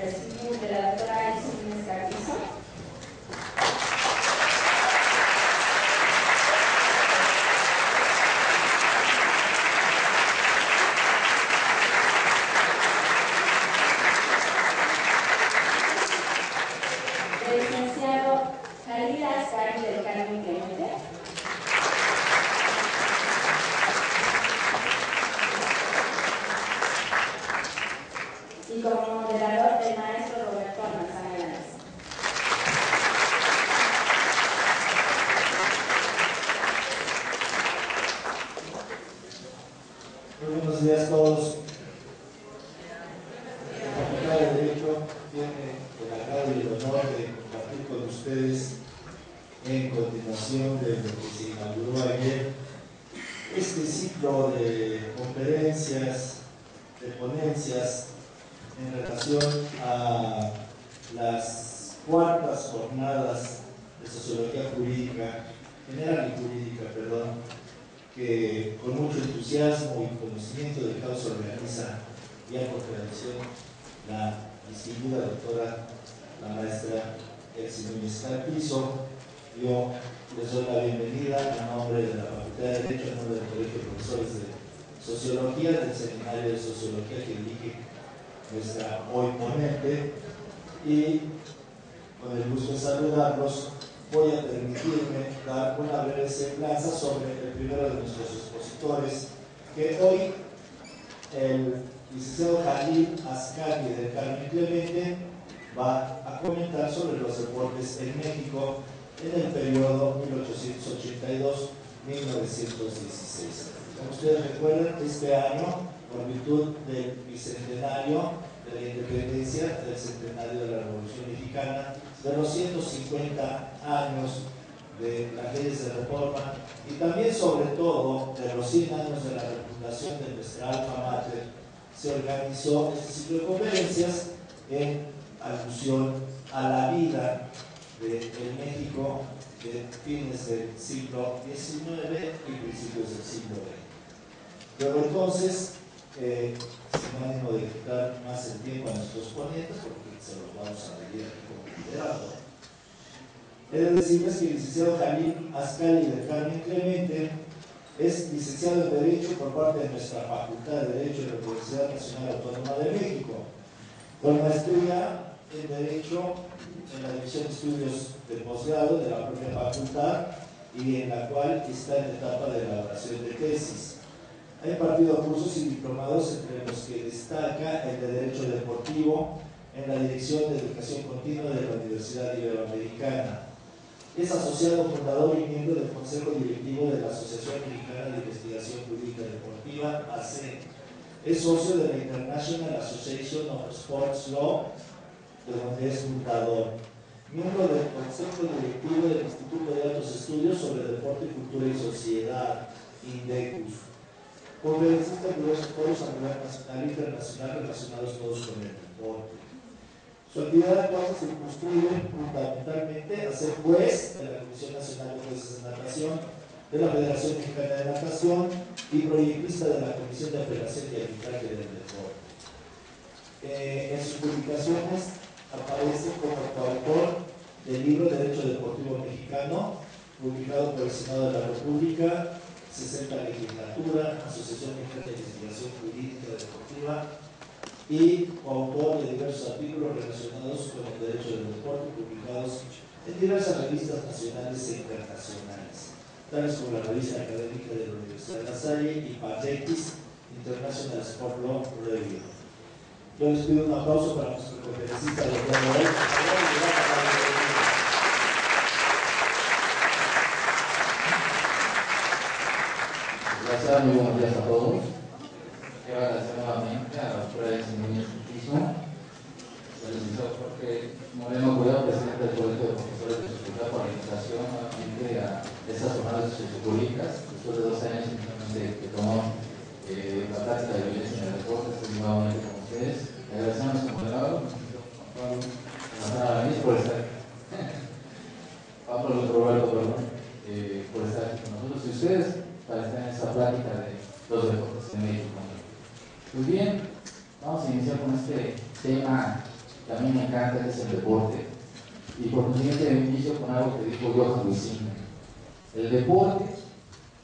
recibir de la doctora Inés Carrizo. El licenciado Jalil Ascari del Carmen Clemente. Y como moderador, el maestro Roberto Almanzán Hernández. Muy buenos días a todos. La Facultad de Derecho tiene el agrado y el honor de compartir con ustedes en continuación de lo que se inauguró ayer este ciclo de conferencias, de ponencias en relación a las cuartas jornadas de Sociología Jurídica, General y Jurídica, que con mucho entusiasmo y conocimiento de causa organiza ya por tradición la distinguida doctora, la maestra Elsie Núñez Carrizo. Yo les doy la bienvenida a nombre de la Facultad de Derecho, a nombre del Colegio de Profesores de Sociología, del Seminario de Sociología que dirige nuestra hoy ponente, y con el gusto de saludarlos voy a permitirme dar una breve semblanza sobre el primero de nuestros expositores, que hoy el licenciado Jalil Ascari del Carmen Clemente va a comentar sobre los deportes en México en el periodo 1882-1916. Como ustedes recuerdan, este año, por virtud del bicentenario de la independencia, del centenario de la Revolución Mexicana, de los 150 años de las leyes de reforma y también, sobre todo, de los 100 años de la refundación de nuestra alma mater, se organizó este ciclo de conferencias en alusión a la vida del México de fines del siglo XIX y principios del siglo XX. Pero entonces, sin ánimo de quitar más el tiempo a nuestros ponentes, porque se los vamos a leer aquí como liderado, he de decirles que el licenciado Jalil Ascari del Carmen Clemente es licenciado en Derecho por parte de nuestra Facultad de Derecho de la Universidad Nacional Autónoma de México, con maestría en Derecho en la División de Estudios de Posgrado de la propia facultad, y en la cual está en etapa de elaboración de tesis. Ha impartido cursos y diplomados, entre los que destaca el de Derecho Deportivo en la Dirección de Educación Continua de la Universidad Iberoamericana. Es asociado fundador y miembro del Consejo Directivo de la Asociación Mexicana de Investigación Jurídica Deportiva, AC. Es socio de la International Association of Sports Law, de donde es fundador. Miembro del Consejo Directivo del Instituto de Altos Estudios sobre Deporte, Cultura y Sociedad, INDECUS. Conferencista en diversos foros a nivel nacional e internacional relacionados todos con el deporte. Su actividad actual se circunscribe fundamentalmente a ser juez de la Comisión Nacional de Jueces de Natación, de la Federación Mexicana de Natación y proyectista de la Comisión de Apelación y Arbitraje del Deporte. En sus publicaciones aparece como coautor del libro Derecho Deportivo Mexicano, publicado por el Senado de la República, 60 legislatura, Asociación Mexicana de Investigación Jurídica Deportiva, y coautor de diversos artículos relacionados con el derecho del deporte, publicados en diversas revistas nacionales e internacionales, tales como la Revista Académica de la Universidad de La Salle y PATEX, International Sport Law Review. Yo les pido un aplauso para nuestro conferencista de hoy. Gracias, muy buenos días a todos. Quiero agradecer nuevamente a la doctora Elsie Núñez Carrizo, al licenciado Jorge Moreno Cuidado, presidente del Colegio de Profesores de Sociología, por la invitación nuevamente a estas jornadas sociojurídicas. Después de 2 años que tomó la práctica de violencia en el deporte, estoy nuevamente con ustedes. Le agradecemos a nuestro moderador, Juan Pablo por estar por estar aquí con nosotros y ustedes para estar en esta plática de los deportes de México. Pues bien, vamos a iniciar con este tema que a mí me encanta, que es el deporte. Y por consiguiente inicio con algo que dijo Johan Luisín. El deporte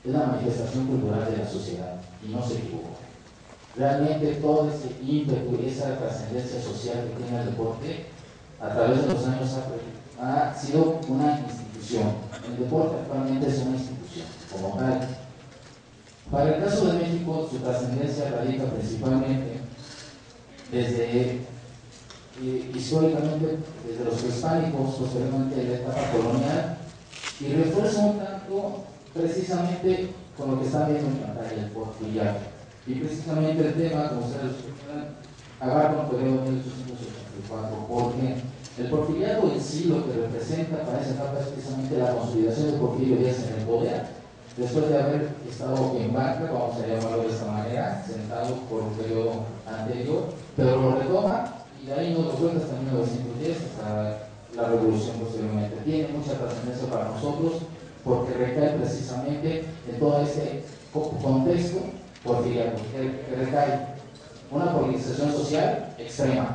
es la manifestación cultural de la sociedad, y no se equivoca. Realmente todo ese ímpetu y esa trascendencia social que tiene el deporte, a través de los años ha sido una institución. El deporte actualmente es una institución, como tal. Para el caso de México, su trascendencia radica principalmente desde históricamente desde los prehispánicos, posteriormente la etapa colonial, y refuerza un tanto precisamente con lo que están viendo en pantalla, el porfiriato. Y precisamente el tema, como ustedes recuerdan, abarca un periodo de 1884, porque el porfiriato en sí lo que representa para esa etapa es precisamente la consolidación de Porfirio Díaz en el poder, después de haber estado en banca, vamos a llamarlo de esta manera, sentado por un periodo anterior, pero lo retoma. Y de ahí nos lo cuenta hasta 1910, hasta la revolución posteriormente. Tiene mucha trascendencia para nosotros porque recae precisamente en todo este contexto porfiriano, que recae una politización social extrema,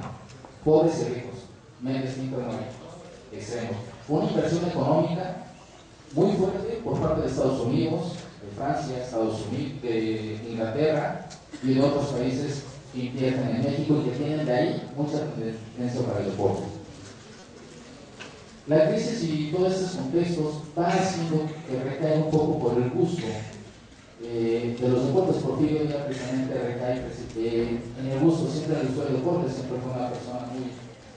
pobres y ricos, medios intermedios, extremos, una inversión económica muy fuerte por parte de Estados Unidos, de Francia, Estados Unidos, de Inglaterra y de otros países que invierten en México y que tienen de ahí mucha tendencia para el deporte. La crisis y todos estos contextos van haciendo que recae un poco por el gusto de los deportes. Porfirio ya precisamente recae en el gusto, siempre le gustó el deporte, siempre fue una persona muy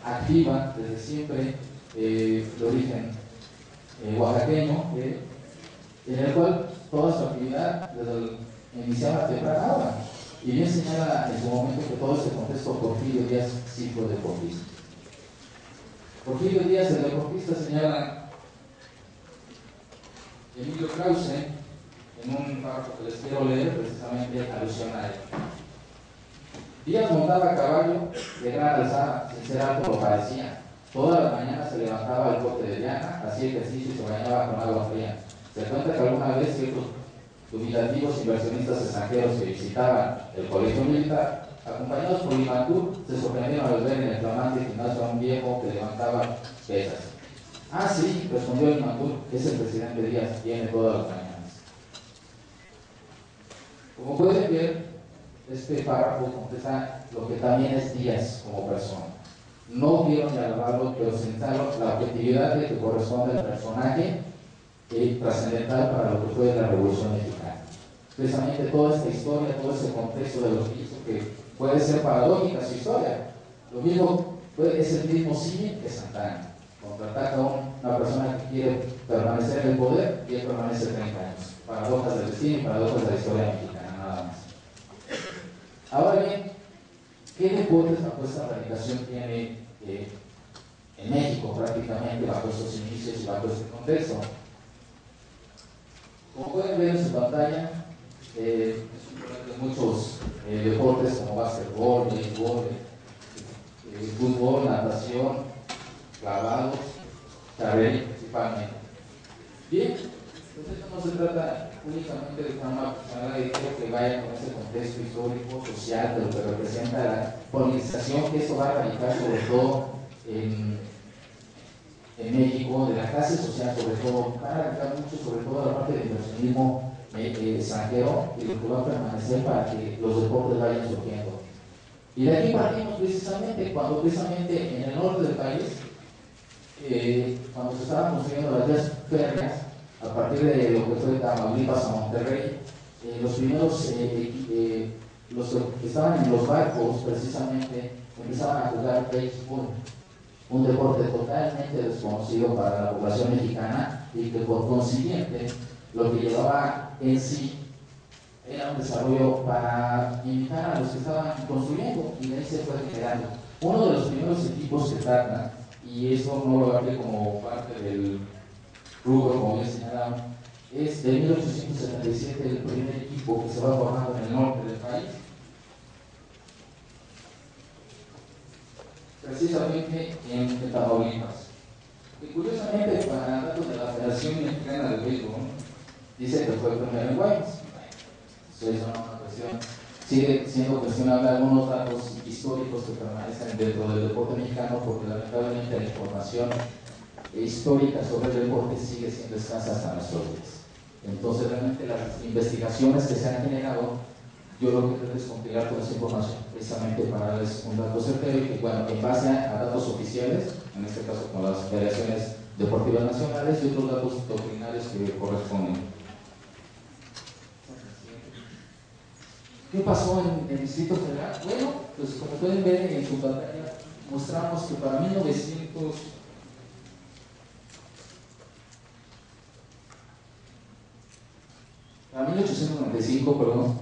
activa desde siempre, de origen oaxaqueño, en el cual toda su actividad iniciaba a temprana hora. Y bien señala en su momento que todo este contexto Porfirio Díaz sí fue deportista. Porfirio Díaz, el deportista, señala Emilio Krause en un párrafo que les quiero leer, precisamente alusión a él. Díaz montaba a caballo de gran alzada, sin ser alto lo parecía. Todas las mañanas se levantaba al corte de llana, hacía ejercicio y se bañaba con agua fría. Se cuenta que alguna vez ciertos dubitativos inversionistas extranjeros que visitaban el colegio militar, acompañados por Limantur, se sorprendieron al ver en el flamante gimnasio a un viejo que levantaba pesas. Ah, sí, respondió Limantur, es el presidente Díaz, viene todas las mañanas. Como pueden ver, este párrafo contesta lo que también es Díaz como persona. No quiero ni alabarlo, pero señalo la objetividad de que corresponde al personaje trascendental para lo que fue la Revolución Mexicana. Precisamente toda esta historia, todo ese contexto de los que hizo, que puede ser paradójica su historia. Lo mismo es el mismo símil que Santana. Contraataca a una persona que quiere permanecer en el poder y él permanece 30 años. Paradojas del destino y paradojas de la historia mexicana, nada más. Ahora bien, ¿qué deportes bajo esta radicación tiene en México prácticamente bajo estos inicios y bajo este contexto? Como pueden ver en su pantalla, muchos deportes como básquetbol, béisbol, fútbol, natación, clavados, carrera principalmente. Bien, entonces esto no se trata únicamente de una persona que vaya con ese contexto histórico, social, de lo que representa la politización, que esto va a radicar sobre todo en México, de la clase social sobre todo, va a radicar mucho sobre todo la parte del inversionismo extranjero y lo que va a permanecer para que los deportes vayan surgiendo. Y de aquí partimos precisamente cuando precisamente en el norte del país, cuando se estaban construyendo las vías férreas, a partir de lo que fue Tamaulipas a Monterrey, los primeros, los que estaban en los barcos precisamente, empezaban a jugar béisbol, un deporte totalmente desconocido para la población mexicana y que por consiguiente lo que llevaba en sí era un desarrollo para invitar a los que estaban construyendo y de ahí se fue generando. Uno de los primeros equipos que tratan, y esto no lo hablé como parte del rubro, como bien señalaron, es de 1877 el primer equipo que se va formando en el norte del país, precisamente en Tamaulipas. Y curiosamente, para datos de la Federación Mexicana de Béisbol, dice que fue el primero en Guaymas. Eso es una cuestión sigue siendo cuestionable algunos datos históricos que permanecen dentro del deporte mexicano, porque lamentablemente la información histórica sobre el deporte sigue siendo escasa hasta nuestros días. Entonces, realmente las investigaciones que se han generado, yo lo que trato es compilar toda esa información precisamente para darles un dato certero y que, bueno, en base a datos oficiales, en este caso con las federaciones deportivas nacionales y otros datos doctrinarios que corresponden. ¿Qué pasó en el Distrito Federal? Bueno, pues como pueden ver en su pantalla, mostramos que para 1895, perdón,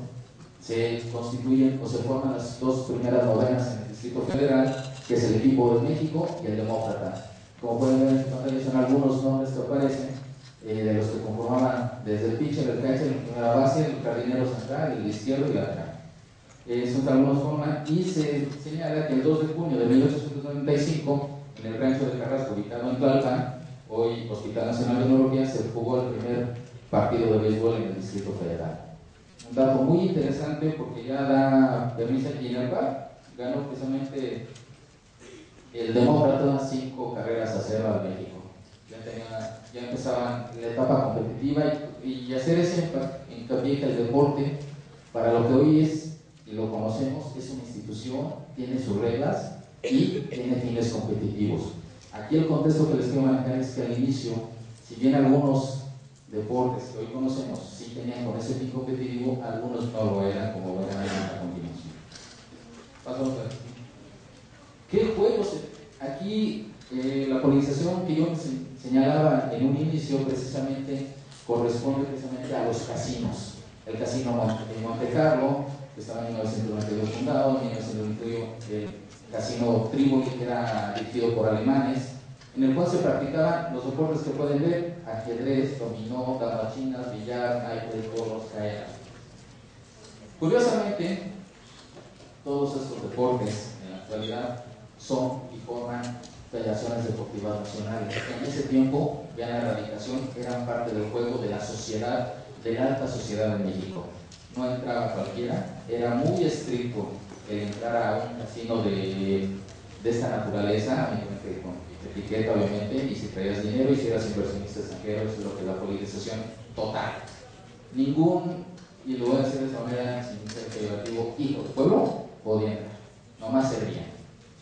se constituyen o se forman las dos primeras novenas en el Distrito Federal, que es el equipo de México y el Demócrata. Como pueden ver en su pantalla, son algunos nombres que aparecen de los que conformaban desde el pitcher, el catcher, la primera base, el jardinero central, el izquierdo y la lateral. Son algunos forman y se señala que el 2 de junio de 1895, en el rancho de Carrasco, ubicado en Tlalpan, hoy Hospital Nacional de Neurología, se jugó el primer partido de béisbol en el Distrito Federal. Un dato muy interesante porque ya da permiso y en el cual ganó precisamente el Demócrata 5 carreras a 0 al México. Ya empezaban la etapa competitiva y hacer ese hincapié que el deporte, para lo que hoy es y lo conocemos, es una institución, tiene sus reglas y tiene fines competitivos. Aquí el contexto que les quiero manejar es que al inicio, si bien algunos deportes que hoy conocemos sí tenían con ese fin competitivo, algunos no lo eran, como verán a continuación. Pasamos a ver. ¿Qué juegos? Aquí la polinización que yo señalaba en un inicio precisamente corresponde precisamente a los casinos. El casino de Monte Carlo, que estaba en 1992 fundado, en 1991 el casino Triboli, que era dirigido por alemanes, en el cual se practicaban los deportes que pueden ver: ajedrez, dominó, damas chinas, billar, naipes, bolos, caenas. Curiosamente, todos estos deportes en la actualidad son y forman federaciones deportivas nacionales. En ese tiempo, ya la erradicación eran parte del juego de la sociedad, de la alta sociedad de México. No entraba cualquiera, era muy estricto el entrar a un casino de esta naturaleza, con etiqueta obviamente, y si traías dinero y si eras inversionista extranjero, eso es lo que es la politización total. Ningún, y lo voy a decir de esta manera sin ser peyorativo, hijo del pueblo podía entrar, nomás servían,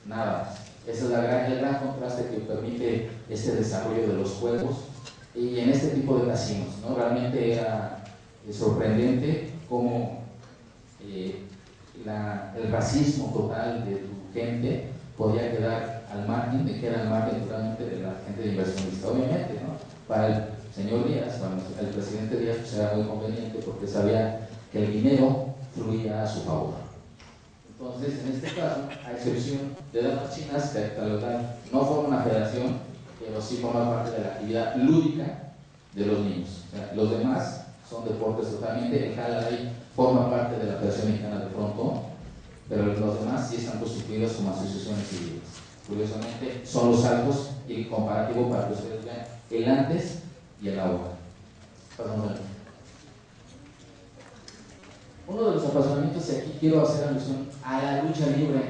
nada más. Ese es el gran contraste que permite este desarrollo de los juegos y en este tipo de casinos, ¿no? Realmente era sorprendente cómo el racismo total de tu gente podía quedar al margen, de que era al margen totalmente de la gente de inversionista. Obviamente, ¿no? Para el señor Díaz, para el presidente Díaz, pues era muy conveniente porque sabía que el dinero fluía a su favor. Entonces, en este caso, a excepción de damas chinas, que tal vez no forma una federación, pero sí forma parte de la actividad lúdica de los niños. O sea, los demás son deportes totalmente. El Jalay forma parte de la Federación Mexicana de Frontón, pero los demás sí están constituidos como asociaciones civiles. Curiosamente, son los saltos y el comparativo para que ustedes vean el antes y el ahora. Pasamos a uno de los apasionamientos, y aquí quiero hacer alusión a la lucha libre.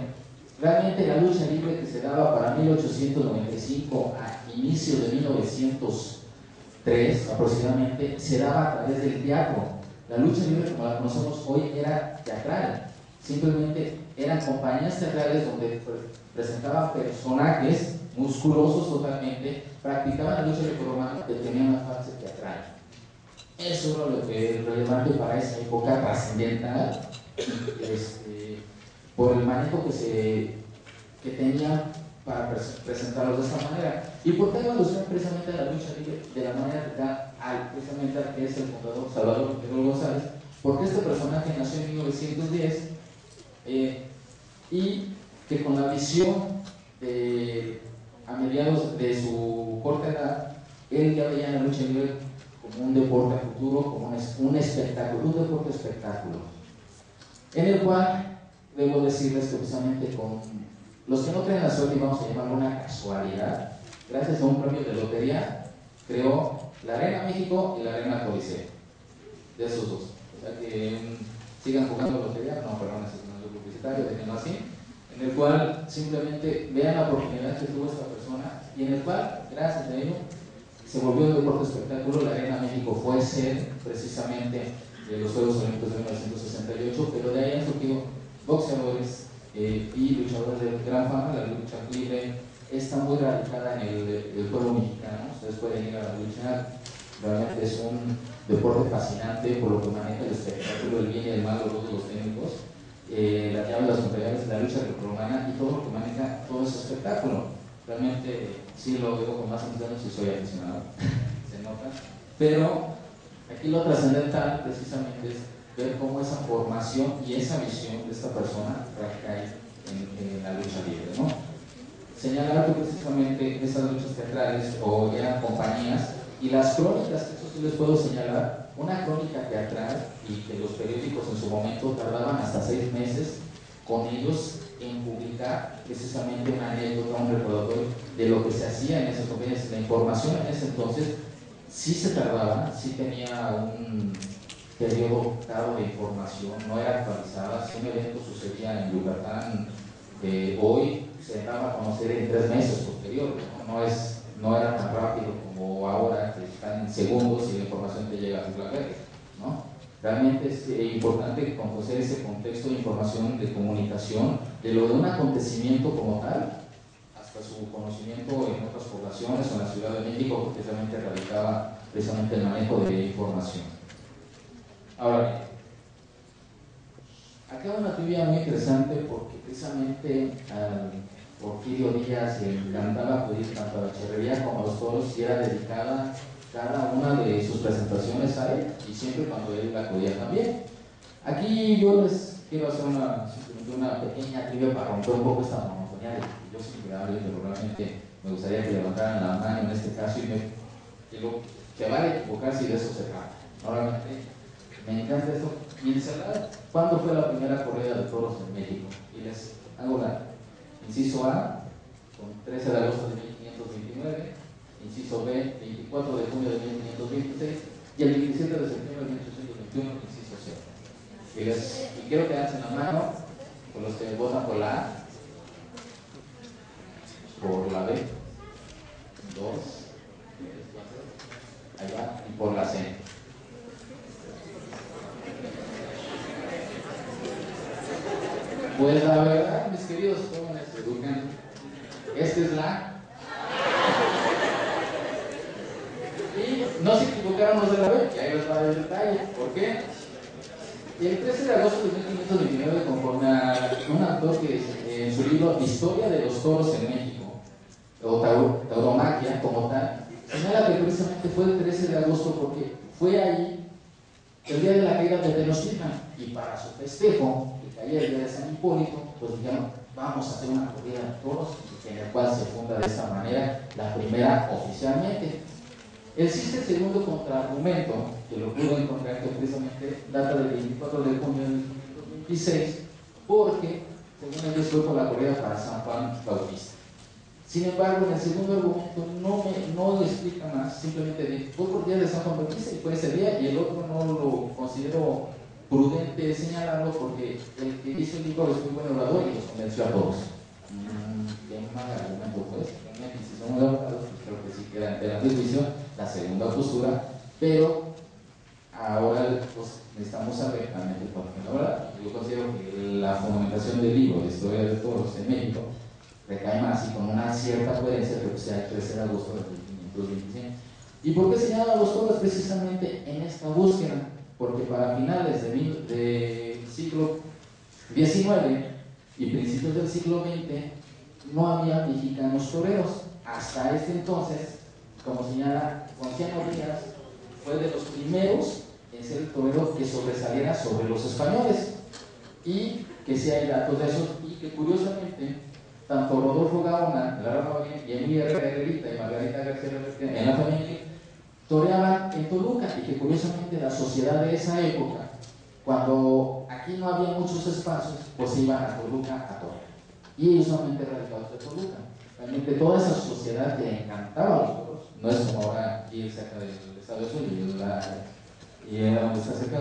Realmente la lucha libre que se daba para 1895 a inicio de 1903 aproximadamente, se daba a través del teatro. La lucha libre como la conocemos hoy era teatral. Simplemente eran compañías teatrales donde presentaban personajes musculosos totalmente, practicaban la lucha grecorromana que tenía una fase teatral. Eso era lo que es relevante para esa época, trascendental, por el manejo que tenía para presentarlos de esta manera. ¿Y por qué alusión precisamente a la lucha libre de la manera que da precisamente al que es el fundador Salvador Miguel González? Porque este personaje nació en 1910 y que con la visión a mediados de su corta edad, él ya veía la lucha libre como un deporte a futuro, como un espectáculo, un deporte espectáculo, en el cual debo decirles que precisamente con los que no creen la suerte, y vamos a llamarlo una casualidad, gracias a un premio de lotería, creó la Arena México y la Arena Coliseo, de esos dos. O sea que sigan jugando lotería, no, perdón, ese es un anuncio publicitario, déjenlo así, en el cual simplemente vean la oportunidad que tuvo esta persona y en el cual, gracias a ello, se volvió un deporte espectáculo. La Arena México fue sede precisamente de los Juegos Olímpicos de 1968, pero de ahí han surgido boxeadores y luchadores de gran fama. La lucha libre está muy radicada en el pueblo mexicano. Ustedes pueden ir a la lucha, realmente es un deporte fascinante por lo que maneja el espectáculo, el bien y el mal, los técnicos, la llave de las contrariedades, la lucha grecorromana y todo lo que maneja todo ese espectáculo. Realmente sí lo veo con más atención si soy aficionado, se nota, pero aquí lo trascendental precisamente es ver cómo esa formación y esa visión de esta persona recae en la lucha libre, ¿no? Señalar que precisamente esas luchas teatrales o eran compañías y las crónicas, que eso sí les puedo señalar, una crónica teatral y que los periódicos en su momento tardaban hasta 6 meses con ellos en publicar precisamente una anécdota, un recordatorio de lo que se hacía en esas compañías. La información en ese entonces sí se tardaba, sí tenía un periodo dado de información, no era actualizada. Si un evento sucedía en Yucatán, hoy se daba a conocer en 3 meses posterior, no era tan rápido como ahora, que están en segundos y la información te llega a tu BlackBerry, ¿no? Realmente es importante conocer ese contexto de información, de comunicación, de lo de un acontecimiento como tal, hasta su conocimiento en otras poblaciones o en la Ciudad de México, porque realmente radicaba precisamente el manejo de información. Ahora, acá una trivia muy interesante porque precisamente al Porfirio Díaz le encantaba acudir tanto a la charrería como a los toros y era dedicada cada una de sus presentaciones a él y siempre cuando él acudía también. Aquí yo les quiero hacer una pequeña trivia para romper un poco esta monotonía de que yo siempre hablo, pero realmente me gustaría que levantaran la mano en este caso y me digo que vale equivocarse y de eso se trata. Normalmente me encanta esto. Mencionar cuándo fue la primera corrida de toros en México. Y les hago la inciso A, con 13 de agosto de 1529, inciso B, 24 de junio de 1526 y el 27 de septiembre de 1821, inciso C. Y quiero que hacen la mano con los que votan por la A, por la B, 2, ahí va, y por la C. Pues la verdad, mis queridos jóvenes educantes, esta es la. Y no se equivocaron los de la B, que ahí les va el detalle. ¿Por qué? El 13 de agosto de 1529, conforme a un autor que en su libro Historia de los Toros en México, o Tauromaquia como tal, señala que precisamente fue el 13 de agosto porque fue ahí el día de la caída de Tenochtitlan, y para su festejo, que caía el día de San Hipólito, pues dijeron, vamos a hacer una corrida de toros, en la cual se funda de esta manera la primera oficialmente. Existe el segundo contraargumento, que lo pude encontrar, que precisamente data del 24 de junio del 2026, porque, según ellos, fue por la corrida para San Juan Bautista. Sin embargo, en el segundo argumento no explica más, simplemente fue por el día de San Juan Bautista y fue ese día, y el otro no lo considero prudente señalarlo porque el que hizo el libro es muy buen orador y los convenció a todos. Qué mal argumento fue ese. Si son muy abogados, pues creo que sí queda entera de juicio la segunda postura, pero ahora pues, necesitamos saber realmente por qué. Ahora, yo considero que la fundamentación del libro de Historia de Toros en México recae más y con una cierta coherencia que sea el 13 de agosto de 1525. ¿Y por qué señalan los toros? Precisamente en esta búsqueda, porque para finales del siglo XIX y principios del siglo XX no había mexicanos toreros. Hasta este entonces, como señala Ponciano Díaz, fue de los primeros en ser el torero que sobresaliera sobre los españoles, y que sí hay datos de esos, y que curiosamente tanto Rodolfo Gaona, Lara Rodríguez, y Emilia Herrerita y Margarita García en la familia toreaban en Toluca, y que curiosamente la sociedad de esa época, cuando aquí no había muchos espacios, pues se iban a Toluca a torear, y ellos solamente radicados de Toluca. Realmente toda esa sociedad que encantaba a los toros, no es como ahora ir cerca del Estado de Sur y era donde está cerca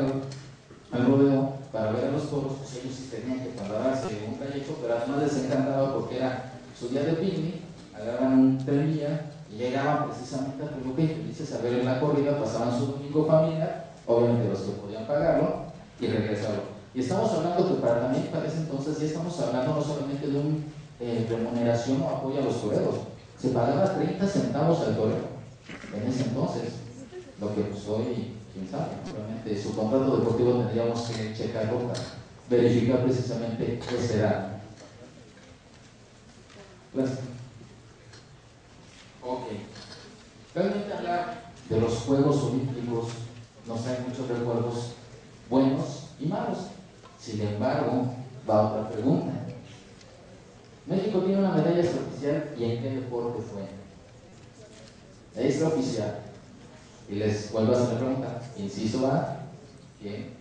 al rodeo, para ver a los toros, pues ellos sí tenían que trasladarse un trayecto, pero además les encantaba porque era su día de picnic, agarraban un tranvía y llegaban precisamente a Toluca y felices a ver en la corrida, pasaban su domingo familiar, obviamente los que podían pagarlo, y regresaron. Y estamos hablando que también para ese entonces ya estamos hablando no solamente de una remuneración o apoyo a los toreros, se pagaba 30 centavos al torero en ese entonces, lo que pues hoy, quién sabe, realmente su contrato deportivo tendríamos que checarlo para verificar precisamente esa edad. Gracias. Ok. Realmente hablar de los Juegos Olímpicos nos trae muchos recuerdos buenos y malos. Sin embargo, va otra pregunta. México tiene una medalla extraoficial, ¿y en qué deporte fue? Extraoficial. Y les vuelvo a hacer la pregunta. Inciso A, ¿quién?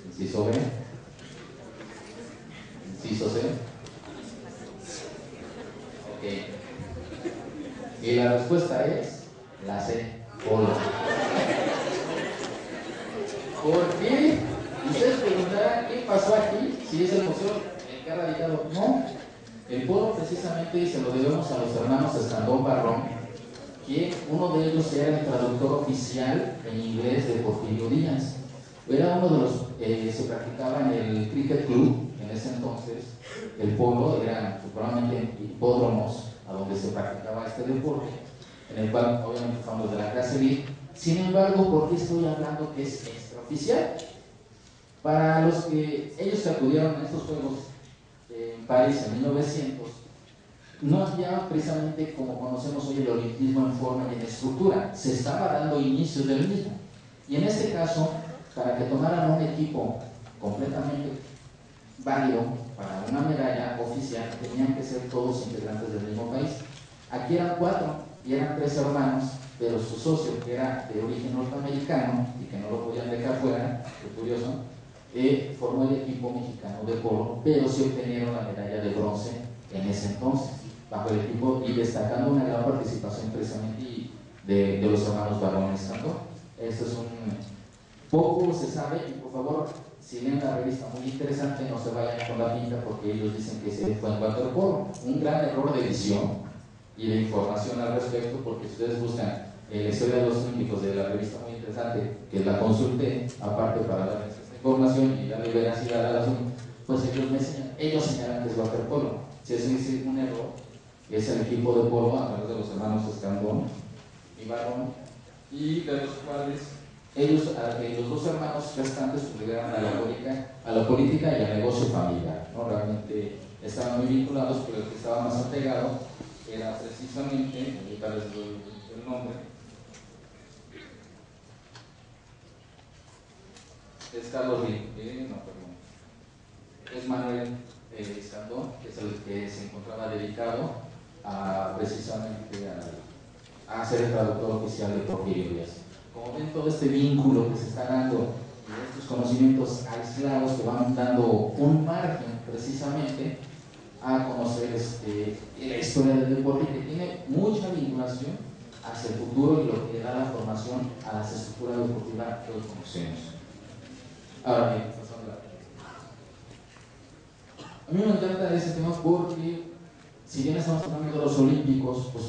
Inciso B, inciso C. Ok. Y la respuesta es la C, polo. ¿Por qué? Ustedes preguntarán qué pasó aquí, si es el museo el que ha radicado. No, el polo precisamente se lo debemos a los hermanos Escandón Barrón, que uno de ellos era el traductor oficial en inglés de Porfirio Díaz. Era uno de los se practicaba en el Cricket Club en ese entonces. El polo eran probablemente hipódromos a donde se practicaba este deporte, en el cual obviamente estamos de la clase elite. Sin embargo, ¿por qué estoy hablando que es extraoficial? Para los que ellos que acudieron a estos juegos en París en 1900, no había precisamente como conocemos hoy el olimpismo en forma y en estructura, se estaba dando inicio del mismo. Y en este caso, para que tomaran un equipo completamente válido para una medalla oficial, tenían que ser todos integrantes del mismo país. Aquí eran 4 y eran 3 hermanos, pero su socio, que era de origen norteamericano y que no lo podían dejar fuera, qué curioso, formó el equipo mexicano de polo, pero sí obtenieron la medalla de bronce en ese entonces, bajo el equipo y destacando una gran participación precisamente de los hermanos Barrón Escandón. Esto es un poco se sabe, y por favor, si leen la revista, muy interesante, no se vayan con la pinta porque ellos dicen que se fue en waterpolo. Un gran error de edición y de información al respecto, porque si ustedes buscan la historia de los olímpicos de la revista, muy interesante, que la consulté aparte para darles esta información y darle veracidad al asunto, pues ellos señalan que es waterpolo. Si eso es un error, es el equipo de polo a través de los hermanos Escandón y Barrón, y de los cuales ellos, los dos hermanos restantes, llegaron a la política y al negocio familiar, ¿no? Realmente estaban muy vinculados, pero el que estaba más apegado era precisamente, ahorita les doy el nombre, es Carlos es Manuel Escandón, que es el que se encontraba dedicado precisamente a ser el traductor oficial de Porfirio Díaz. Como ven, todo este vínculo que se está dando y estos conocimientos aislados que van dando un margen precisamente a conocer la historia del deporte, que tiene mucha vinculación hacia el futuro y lo que da la formación a las estructuras deportivas que hoy conocemos. Ahora bien, a mí me encanta ese tema porque si bien estamos hablando de los olímpicos, pues